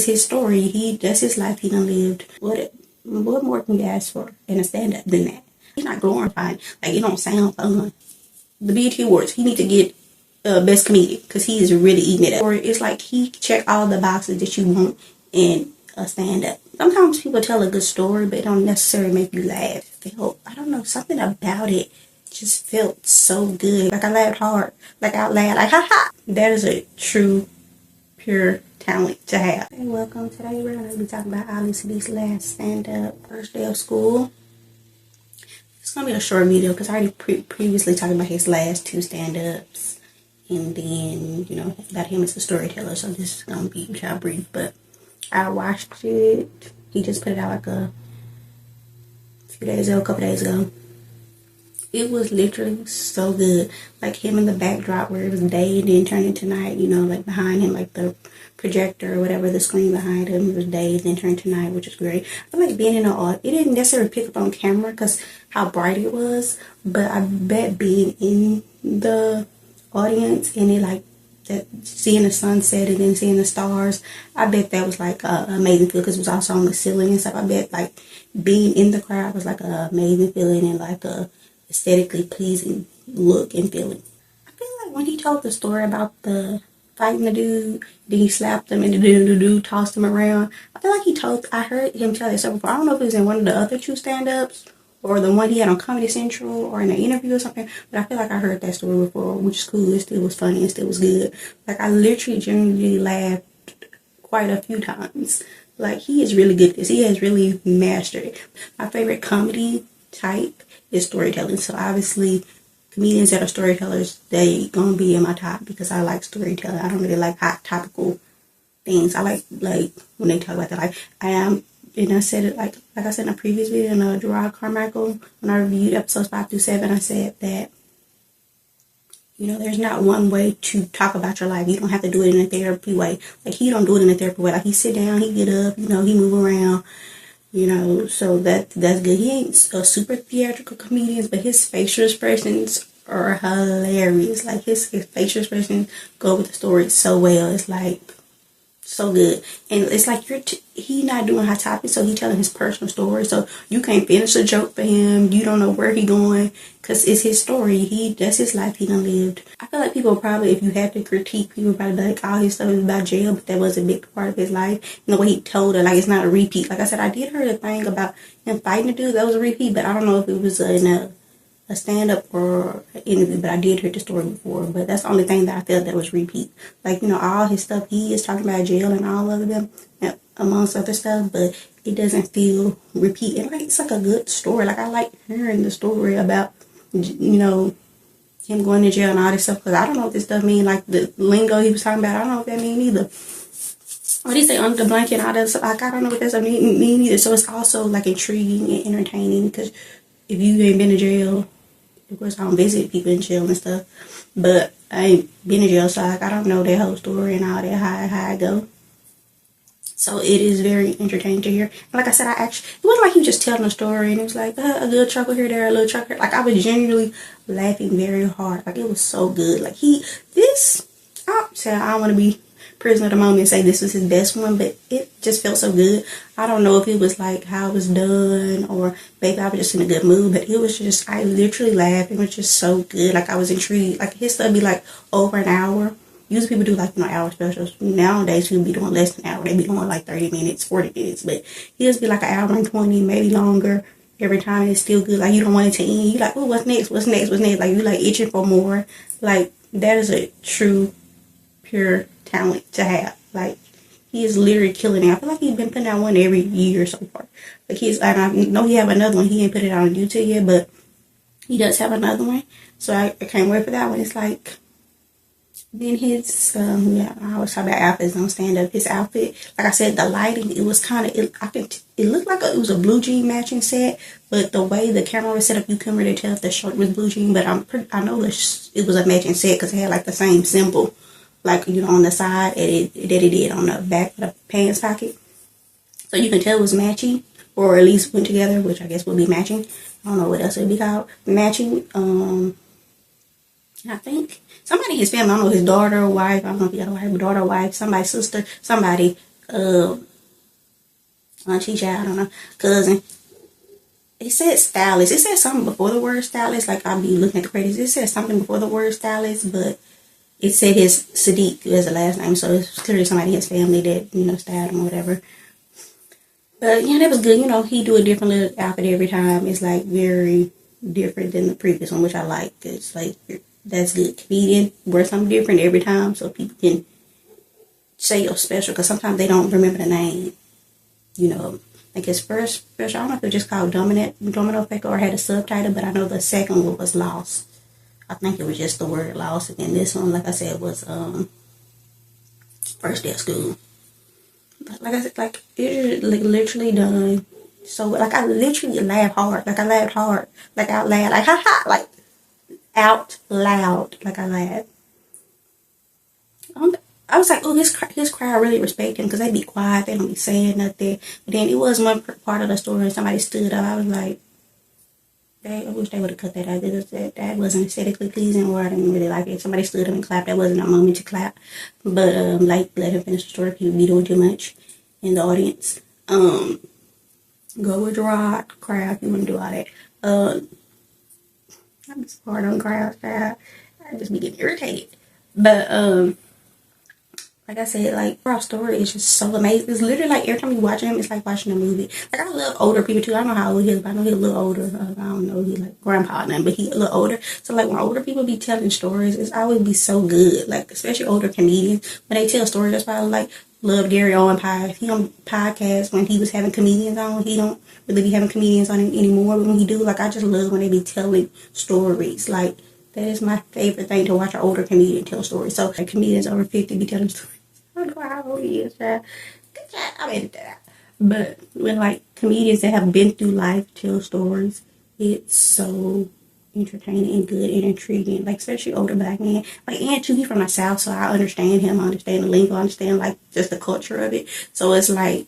It's his story. That's his life he done lived. What more can you ask for in a stand-up than that? He's not glorifying. Like, it don't sound fun. The BET Awards, he need to get best comedian because he is really eating it up. Or it's like he checked all the boxes that you want in a stand-up. Sometimes people tell a good story, but it don't necessarily make you laugh. I don't know, something about it just felt so good. Like, I laughed hard, like out loud, like ha ha. That is a true, pure talent to have. Hey, welcome. Today we're gonna be talking about Ali Siddiq's last stand-up, first day of school. It's gonna be a short video because I already previously talked about his last two stand-ups, and then about him as a storyteller. So this is gonna be child brief, but I watched it. He just put it out like a couple days ago. It was literally so good. Like him in the backdrop where it was day and then turned into night, like behind him, like the projector or whatever, the screen behind him, it was day and then turned to night, which is great. I like being in it didn't necessarily pick up on camera because how bright it was, but I bet being in the audience and it like that, seeing the sunset and then seeing the stars, I bet that was like an amazing feel because it was also on the ceiling and stuff. I bet like being in the crowd was like an amazing feeling and like a aesthetically pleasing look and feeling. I feel like when he told the story about the fighting the dude, then he slapped him and the dude tossed him around. I feel like I heard him tell that story before. I don't know if it was in one of the other two stand-ups or the one he had on Comedy Central or in an interview or something, but I feel like I heard that story before, which is cool. It still was funny. It still was good. Like, I literally genuinely laughed quite a few times. Like, he is really good at this. He has really mastered it. My favorite comedy type is storytelling. So obviously comedians that are storytellers, they gonna be in my top because I like storytelling. I don't really like hot topical things. I like when they talk about that. Like and I said it like I said in a previous video in Gerard Carmichael, when I reviewed episodes 5 through 7, I said that there's not one way to talk about your life. You don't have to do it in a therapy way. Like, he don't do it in a therapy way. Like, he sit down, he get up, he move around. So that's good. He ain't a super theatrical comedian, but his facial expressions are hilarious. Like, his facial expressions go with the story so well. It's like so good. And it's like he not doing hot topics, so he telling his personal story. So you can't finish a joke for him. You don't know where he going because it's his story. That's his life he done lived. I feel like people probably, if you had to critique, people probably be like, all his stuff is about jail, but that was a big part of his life. And the way he told it, like, it's not a repeat. Like I said, I did hear a thing about him fighting the dude. That was a repeat, but I don't know if it was in a stand-up or an interview, but I did hear the story before. But that's the only thing that I felt that was repeat. Like, all his stuff, he is talking about jail and all of them, amongst other stuff, but it doesn't feel repeat. And like, it's like a good story. Like, I like hearing the story about, him going to jail and all this stuff, because I don't know what this stuff mean. Like, the lingo he was talking about, I don't know what that mean either. What he say, under the blanket and all that stuff, like, I don't know what that stuff mean either. So it's also like intriguing and entertaining, because if you ain't been to jail, of course, I don't visit people in jail and stuff, but I ain't been in jail, so like, I don't know their whole story and all that, how it go. So it is very entertaining to hear. And like I said, it wasn't like he was just telling a story and it was like a little chuckle here, there, a little chuckle here. Like, I was genuinely laughing very hard. Like, it was so good. Like, I don't want to be prisoner of the moment and say this was his best one, but it just felt so good. I don't know if it was like how it was done or maybe I was just in a good mood, but it was just, I literally laughed. It was just so good. Like, I was intrigued. Like, his stuff be like over an hour. Usually people do like, hour specials. Nowadays people be doing less than an hour. They be doing like 30 minutes, 40 minutes, but he'll be like an hour and 20, maybe longer every time. It's still good. Like, you don't want it to end. You like, oh, what's next? Like, you like itching for more. Like, that is a true, pure talent to have. Like, he is literally killing it. I feel like he's been putting out one every year so far. Like, and I know he have another one. He ain't put it out on YouTube yet, but he does have another one. So I can't wait for that one. It's like, then his, I always talk about outfits on stand-up. His outfit, like I said, the lighting, it was kind of, I think it looked like it was a blue jean matching set, but the way the camera was set up, you couldn't really tell if the shirt was blue jean, but I know it was a matching set because it had like the same symbol, like, on the side that it did on the back of the pants pocket. So you can tell it was matching, or at least went together, which I guess would be matching. I don't know what else it would be called. Matching, I think somebody in his family, I don't know, his daughter or wife, I don't know if he got a wife, daughter or wife, somebody's sister, somebody auntie, child, I don't know, cousin. It said stylist. It said something before the word stylist. Like, I'll be looking at the credits. It said something before the word stylist, but it said his Siddiq as the last name, so it's clearly somebody in his family that, styled him or whatever. But yeah, that was good. He do a different little outfit every time. It's like very different than the previous one, which I like. It's like, that's good. Comedian wear something different every time so people can say you're special, because sometimes they don't remember the name. Like his first special, I don't know if it was just called Domino Effect or had a subtitle, but I know the second one was Lost. I think it was just the word Lost, and then this one, like I said, was First Day of School. But like I said, like, it literally done so, like, I literally laughed hard. Like, I laughed hard. Like, out loud. Like, ha ha. Like, out loud. Like, I laughed. I was like, oh, his crowd really respect him, because they be quiet. They don't be saying nothing. But then it was one part of the story and somebody stood up. I was like, I wish they would have cut that out. That wasn't aesthetically pleasing, or I didn't really like it. Somebody stood up and clapped. That wasn't a moment to clap. But, like, let him finish the story. People be doing too much in the audience. Go with the rock crowd if you want to do all that. I'm just hard on crowds. I just be getting irritated. But, like I said, like, our story is just so amazing. It's literally like every time you watch him, it's like watching a movie. Like, I love older people too. I don't know how old he is, but I know he's a little older. I don't know, he's like grandpa now, but he's a little older. So, like, when older people be telling stories, it's always be so good. Like, especially older comedians, when they tell stories, that's why I like love Gary Owen Pie. He on podcasts when he was having comedians on. He don't really be having comedians on anymore, but when he do, like, I just love when they be telling stories. Like, that is my favorite thing, to watch an older comedian tell stories. So, like, comedians over 50 be telling stories. I don't know how old he is, child. I edit that out. But when, like, comedians that have been through life tell stories, it's so entertaining and good and intriguing. Like, especially older black men. Like, and too, he from the South, so I understand him. I understand the lingo. I understand, like, just the culture of it. So it's like,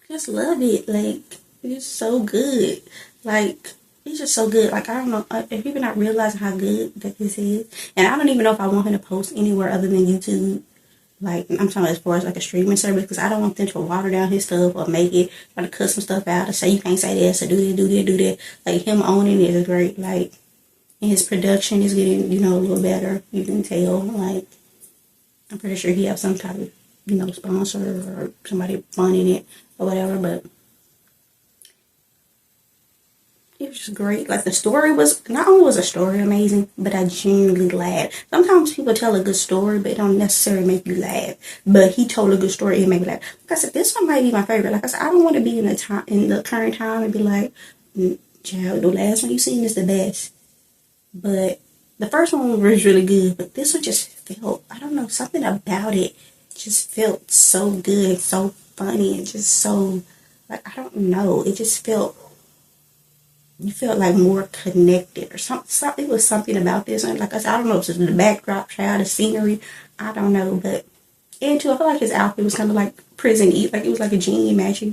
just love it. Like, it's so good. Like, it's just so good. Like, I don't know if people not realizing how good that this is. And I don't even know if I want him to post anywhere other than YouTube. Like, I'm talking as far as like a streaming service, because I don't want them to water down his stuff or make it, try to cut some stuff out or say you can't say this or do that. Like, him owning it is great. Like, and his production is getting, a little better. You can tell. Like, I'm pretty sure he has some type of, sponsor or somebody funding it or whatever, but it was just great. Like, the story was, not only was the story amazing, but I genuinely laughed. Sometimes people tell a good story, but it don't necessarily make you laugh. But he told a good story, it made me laugh. Like I said, this one might be my favorite. Like I said, I don't want to be in the current time and be like, child, the last one you seen is the best. But the first one was really good, but this one just felt, I don't know, something about it just felt so good, so funny, and just so, like, I don't know, it just felt, you felt like more connected or something. It was something about this. And like I said, I don't know if it's the backdrop, child, the scenery. I don't know. But, and too, I feel like his outfit was kind of like prison-y. Like, it was like a genie matching,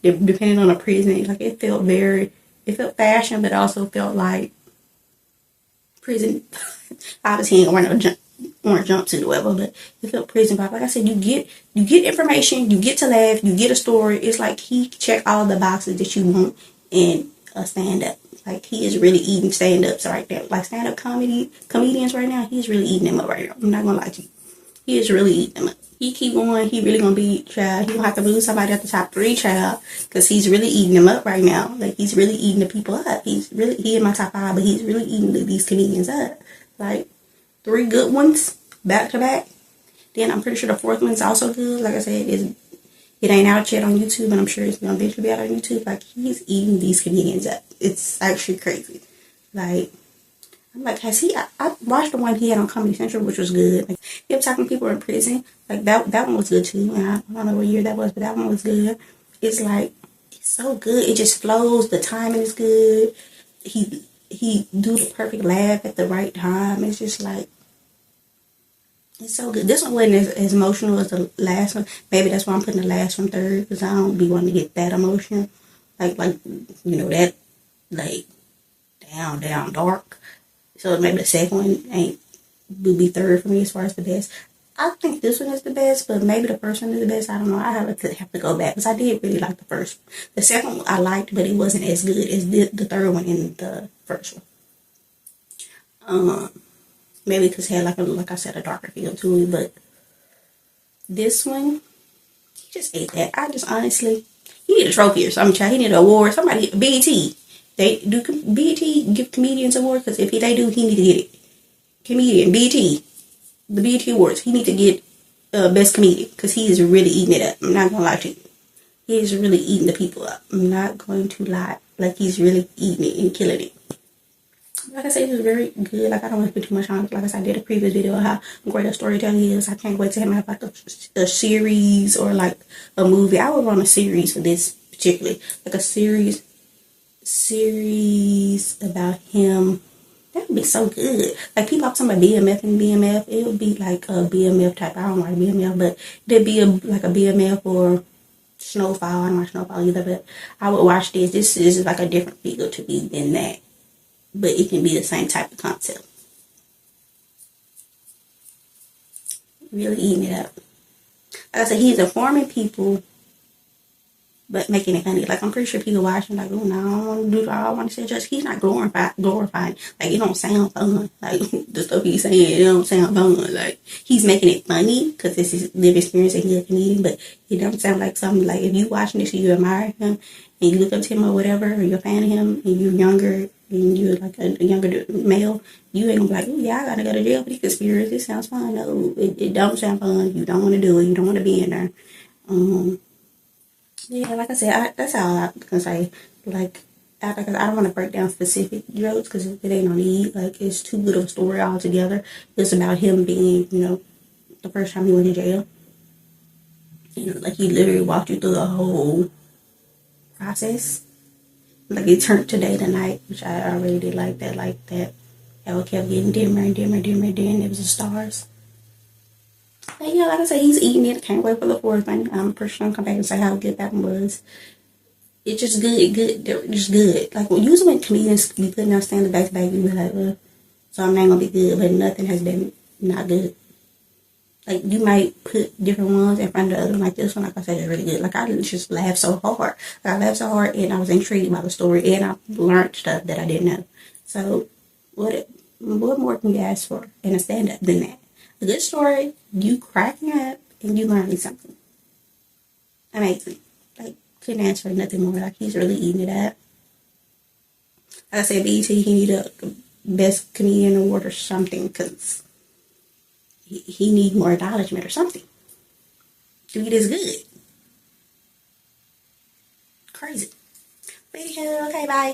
depending on the prison. Like, it felt fashion, but also felt like prison. Obviously, he ain't wearing orange jumpsuit or whatever, but it felt prison vibe. Like I said, you get information, you get to laugh, you get a story. It's like he checked all the boxes that you want in a stand-up. Like, he is really eating stand-ups right there. Like, stand-up comedians right now, he's really eating them up right now. I'm not gonna lie to you. He is really eating them up. He keep going, he really gonna be, child. He gonna have to lose somebody at the top 3, child, because he's really eating them up right now. Like, he's really eating the people up. He in my top 5, but he's really eating these comedians up. Like, 3 good ones back to back. Then I'm pretty sure the 4th one's also good. Like I said, it ain't out yet on YouTube, and I'm sure it's going to eventually be out on YouTube. Like, he's eating these comedians up. It's actually crazy. Like, I'm like, I watched the one he had on Comedy Central, which was good. Like, he was talking to people in prison. Like, that one was good too. And I don't know what year that was, but that one was good. It's like, it's so good. It just flows. The timing is good. He do the perfect laugh at the right time. It's just like, it's so good. This one wasn't as emotional as the last one. Maybe that's why I'm putting the last one third, because I don't be wanting to get that emotion. Like, that, like, down, dark. So maybe the second one would be third for me as far as the best. I think this one is the best, but maybe the first one is the best. I don't know. I have to go back because I did really like the first one. The second one I liked, but it wasn't as good as the third one and the first one. Maybe because it had like I said, a darker feel to it. But this one, he just ate that. I just honestly, he need a trophy or something. Child. He need an award. Somebody, BET. They do BET give comedians awards? Because if they do, he need to get it. Comedian, BET. The BET Awards. He need to get best comedian because he is really eating it up. I'm not gonna lie to you. He is really eating the people up. I'm not going to lie. Like, he's really eating it and killing it. Like I said, it was very good. Like, I don't want to put too much on it. Like I said, I did a previous video of how great a storytelling is. I can't wait to have like a series or like a movie. I would run a series for this particularly. Like a series about him. That would be so good. Like, people talking about BMF and BMF. It would be like a BMF type. I don't like BMF, but it'd be like a BMF or Snowfall. I don't like Snowfall either, but I would watch this. This is like a different figure to me than that. But it can be the same type of concept. Really eating it up. Like I said, he's informing people, but making it funny. Like, I'm pretty sure people watching like, oh no, I don't want to do all I want to say. Just he's not glorifying. Like, it don't sound fun. Like, the stuff he's saying, it don't sound fun. Like, he's making it funny because this is lived experience and he's a comedian, but it don't sound like something like, if you watching this and you admire him and you look up to him or whatever, or you're a fan of him and you're younger and you're like a younger male, you ain't gonna be like, oh yeah, I gotta go to jail for this conspiracy. It sounds fun. No, it don't sound fun. You don't want to do it. You don't want to be in there. Yeah, like I said, that's all I can say. Like, I don't want to break down specific jokes because it ain't no need. Like, it's too good of a story altogether. It's about him being, the first time he went to jail. Like, he literally walked you through the whole process. Like, it turned to day to night, which I already did like that. How it kept getting dimmer and dimmer and dimmer, and then there was the stars. But yeah, like I said, he's eating it. Can't wait for the fourth one. I'm pretty sure I'll come back and say how good that one was. It's just good. They're just good. Like, usually when comedians be putting out stand back to back, you be like, so I'm not gonna be good, but nothing has been not good. Like, you might put different ones in front of the other one. Like, this one, like I said, is really good. Like, I just laughed so hard. Like, I laughed so hard, and I was intrigued by the story, and I learned stuff that I didn't know. So, what more can you ask for in a stand-up than that? A good story, you cracking up, and you learning something. Amazing. Like, couldn't ask for nothing more. Like, he's really eating it up. Like I said, BET, he need a best comedian award or something, because he need more acknowledgement or something. Dude is good. Crazy. But okay, bye.